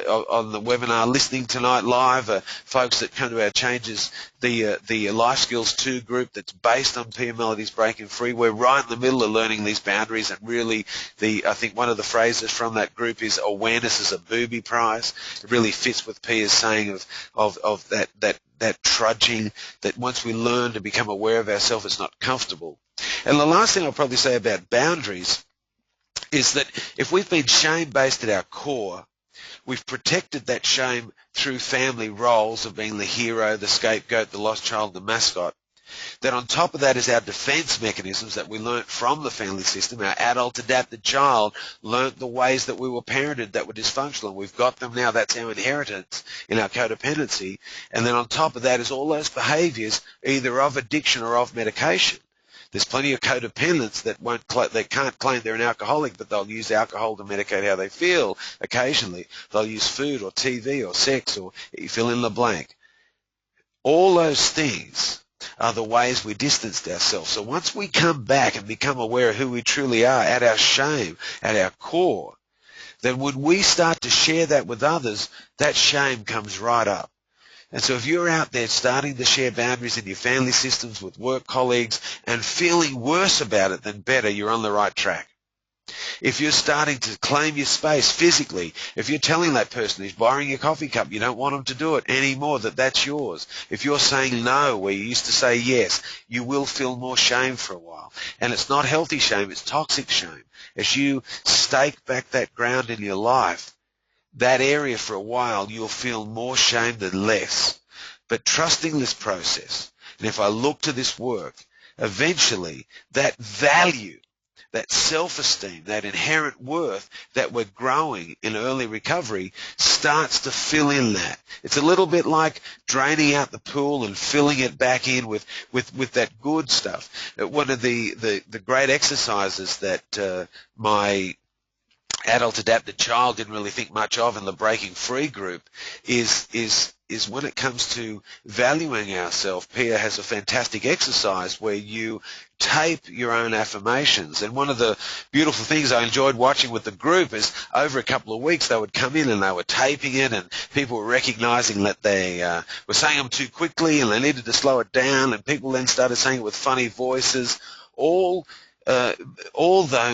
on the webinar listening tonight live are folks that come to our Changes the Life Skills 2 group that's based on Pia Melody's Breaking Free. We're right in the middle of learning these boundaries, and really I think one of the phrases from that group is awareness is a booby prize. It really fits with Pia's saying of that trudging, that once we learn to become aware of ourselves, it's not comfortable. And the last thing I'll probably say about boundaries is that if we've been shame-based at our core, we've protected that shame through family roles of being the hero, the scapegoat, the lost child, the mascot. Then on top of that is our defense mechanisms that we learnt from the family system. Our adult adapted child learnt the ways that we were parented that were dysfunctional. We've got them now. That's our inheritance in our codependency. And then on top of that is all those behaviours either of addiction or of medication. There's plenty of codependents that can't claim they're an alcoholic, but they'll use alcohol to medicate how they feel occasionally. They'll use food or TV or sex or you fill in the blank. All those things are the ways we distanced ourselves. So once we come back and become aware of who we truly are at our shame, at our core, then when we start to share that with others, that shame comes right up. And so if you're out there starting to share boundaries in your family systems with work colleagues and feeling worse about it than better, you're on the right track. If you're starting to claim your space physically, if you're telling that person who's borrowing your coffee cup you don't want them to do it anymore, that's yours. If you're saying no where you used to say yes, you will feel more shame for a while. And it's not healthy shame, it's toxic shame. As you stake back that ground in your life, that area for a while, you'll feel more shame than less. But trusting this process, and if I look to this work, eventually that value, that self-esteem, that inherent worth that we're growing in early recovery starts to fill in that. It's a little bit like draining out the pool and filling it back in with that good stuff. One of the great exercises that my adult adapted child didn't really think much of in the Breaking Free group is is when it comes to valuing ourselves, Pia has a fantastic exercise where you tape your own affirmations. And one of the beautiful things I enjoyed watching with the group is over a couple of weeks they would come in and they were taping it, and people were recognizing that they were saying them too quickly and they needed to slow it down, and people then started saying it with funny voices. Although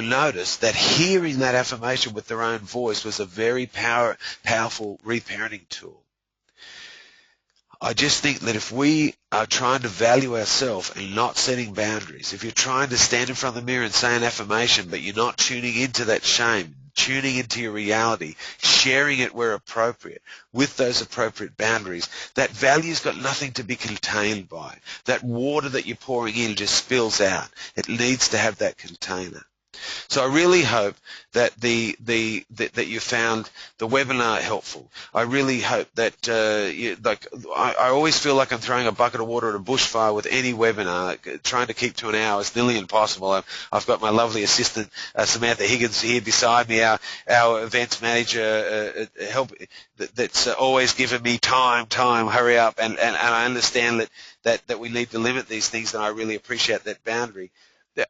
notice that hearing that affirmation with their own voice was a very powerful reparenting tool. I just think that if we are trying to value ourselves and not setting boundaries, if you're trying to stand in front of the mirror and say an affirmation, but you're not tuning into that shame, tuning into your reality, sharing it where appropriate, with those appropriate boundaries, that value's got nothing to be contained by. That water that you're pouring in just spills out. It needs to have that container. So I really hope that that you found the webinar helpful. I really hope that I always feel like I'm throwing a bucket of water at a bushfire with any webinar. Trying to keep to an hour is nearly impossible. I've got my lovely assistant Samantha Higgins here beside me, our events manager, that's always giving me time, hurry up, and I understand that we need to limit these things, and I really appreciate that boundary.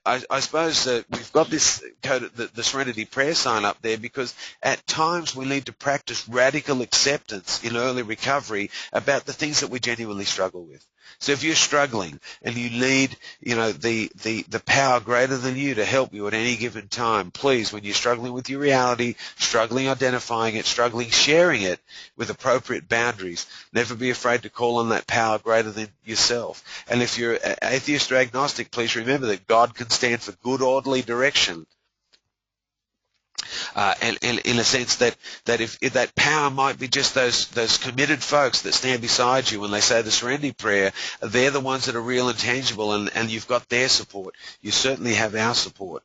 I suppose we've got this code, the Serenity Prayer sign up there, because at times we need to practice radical acceptance in early recovery about the things that we genuinely struggle with. So if you're struggling and you need, the power greater than you to help you at any given time, please, when you're struggling with your reality, struggling identifying it, struggling sharing it with appropriate boundaries, never be afraid to call on that power greater than yourself. And if you're atheist or agnostic, please remember that God can stand for good, orderly direction. And in a sense that if that power might be just those committed folks that stand beside you when they say the Serenity Prayer, they're the ones that are real and tangible, and you've got their support. You certainly have our support.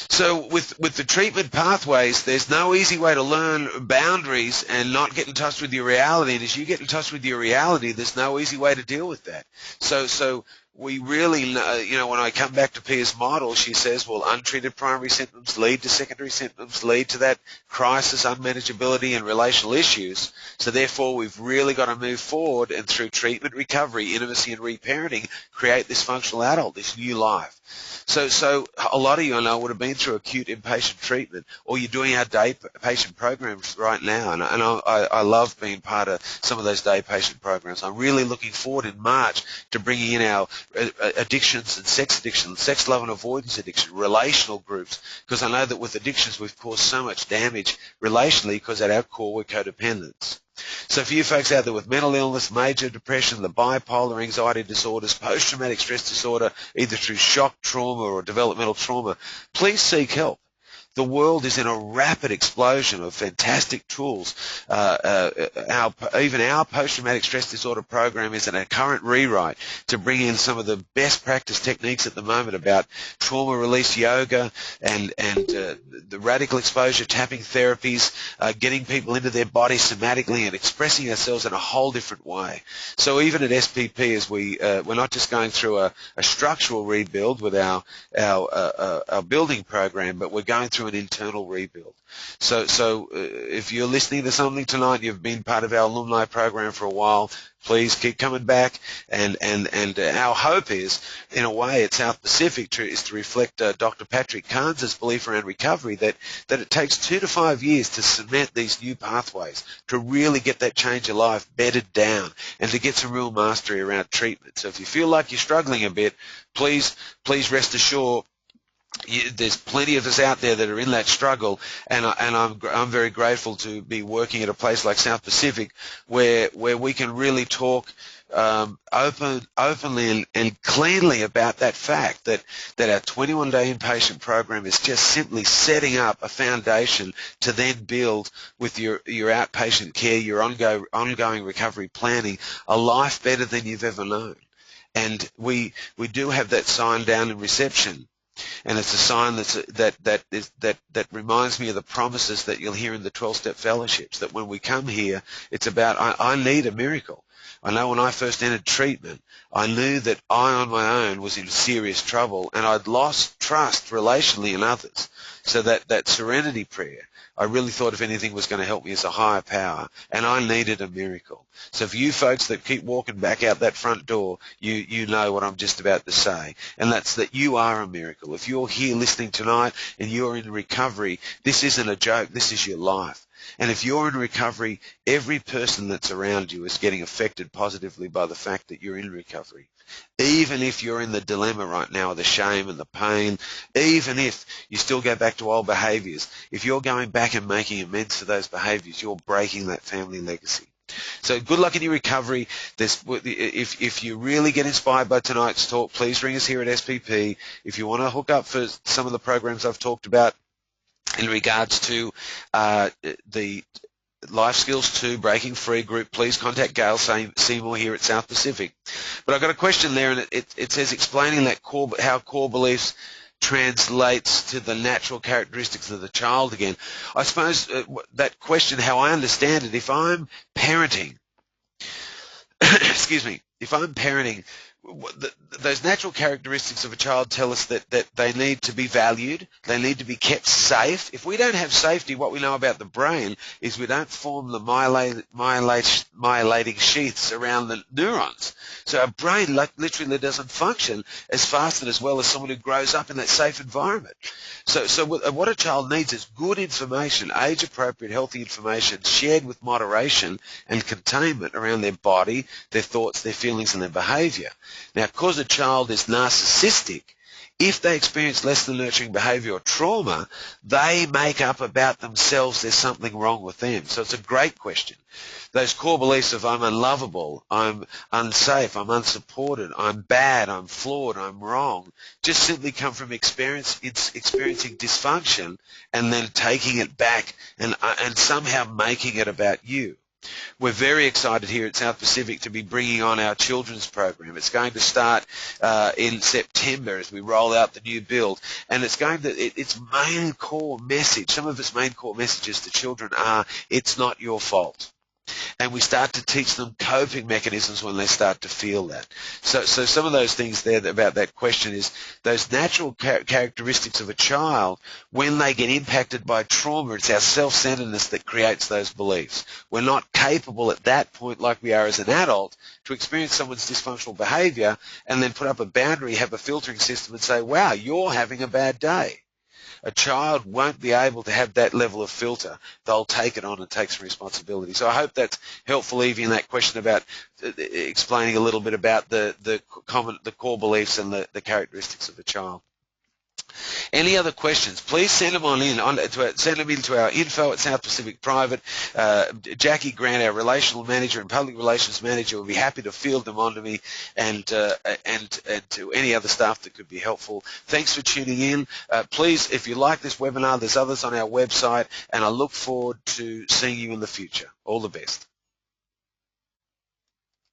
So with the treatment pathways, there's no easy way to learn boundaries and not get in touch with your reality. And as you get in touch with your reality, there's no easy way to deal with that. So we really, when I come back to Pia's model, she says, well, untreated primary symptoms lead to secondary symptoms, lead to that crisis, unmanageability, and relational issues. So therefore, we've really got to move forward and through treatment, recovery, intimacy, and reparenting, create this functional adult, this new life. So a lot of you, I know, would have been through acute inpatient treatment, or you're doing our day patient programs right now, and I love being part of some of those day patient programs. I'm really looking forward in March to bringing in our addictions and sex addiction, sex, love, and avoidance addiction, relational groups, because I know that with addictions we've caused so much damage relationally because at our core we're codependents. So for you folks out there with mental illness, major depression, the bipolar, anxiety disorders, post-traumatic stress disorder, either through shock trauma or developmental trauma, please seek help. The world is in a rapid explosion of fantastic tools. Even our post-traumatic stress disorder program is in a current rewrite to bring in some of the best practice techniques at the moment about trauma release yoga and the radical exposure tapping therapies, getting people into their body somatically and expressing ourselves in a whole different way. So even at SPP, as we're not just going through a structural rebuild with our building program, but we're going through an internal rebuild. So if you're listening to something tonight, you've been part of our alumni program for a while, please keep coming back. And our hope is, in a way, at South Pacific is to reflect Dr. Patrick Carnes' belief around recovery that it takes 2 to 5 years to cement these new pathways, to really get that change of life bedded down and to get some real mastery around treatment. So if you feel like you're struggling a bit, please rest assured there's plenty of us out there that are in that struggle, and I'm very grateful to be working at a place like South Pacific where we can really talk openly and cleanly about that fact that our 21-day inpatient program is just simply setting up a foundation to then build with your outpatient care, your ongoing recovery planning, a life better than you've ever known. And we do have that sign down in reception. And it's a sign that reminds me of the promises that you'll hear in the 12-step fellowships, that when we come here, it's about, I need a miracle. I know when I first entered treatment, I knew that I on my own was in serious trouble, and I'd lost trust relationally in others. So that serenity prayer, I really thought if anything was going to help me as a higher power, and I needed a miracle. So for you folks that keep walking back out that front door, you know what I'm just about to say, and that's that you are a miracle. If you're here listening tonight and you're in recovery, this isn't a joke, this is your life. And if you're in recovery, every person that's around you is getting affected positively by the fact that you're in recovery. Even if you're in the dilemma right now of the shame and the pain, even if you still go back to old behaviors, if you're going back and making amends for those behaviors, you're breaking that family legacy. So good luck in your recovery. If you really get inspired by tonight's talk, please ring us here at SPP. If you want to hook up for some of the programs I've talked about in regards to the Life Skills 2 Breaking Free group, please contact Gail Seymour here at South Pacific. But I've got a question there, and it says explaining that how core beliefs translates to the natural characteristics of the child again. I suppose that question, how I understand it, if I'm parenting, excuse me, if I'm parenting, those natural characteristics of a child tell us that they need to be valued, they need to be kept safe. If we don't have safety, what we know about the brain is we don't form the myelating sheaths around the neurons. So our brain literally doesn't function as fast and as well as someone who grows up in that safe environment. So what a child needs is good information, age-appropriate, healthy information shared with moderation and containment around their body, their thoughts, their feelings, and their behavior. Now, because a child is narcissistic, if they experience less than nurturing behavior or trauma, they make up about themselves there's something wrong with them. So it's a great question. Those core beliefs of I'm unlovable, I'm unsafe, I'm unsupported, I'm bad, I'm flawed, I'm wrong, just simply come from experiencing dysfunction and then taking it back and somehow making it about you. We're very excited here at South Pacific to be bringing on our children's program. It's going to start in September as we roll out the new build, and its main core message, some of its main core messages to children are, it's not your fault. And we start to teach them coping mechanisms when they start to feel that. So some of those things there about that question is those natural characteristics of a child, when they get impacted by trauma, it's our self-centeredness that creates those beliefs. We're not capable at that point, like we are as an adult, to experience someone's dysfunctional behavior and then put up a boundary, have a filtering system and say, wow, you're having a bad day. A child won't be able to have that level of filter. They'll take it on and take some responsibility. So I hope that's helpful, Evie, in that question about explaining a little bit about the core beliefs and the characteristics of a child. Any other questions, please send them send them in to our info at South Pacific Private. Jackie Grant, our relational manager and public relations manager, will be happy to field them onto me and to any other staff that could be helpful. Thanks for tuning in. Please, if you like this webinar, there's others on our website, and I look forward to seeing you in the future. All the best.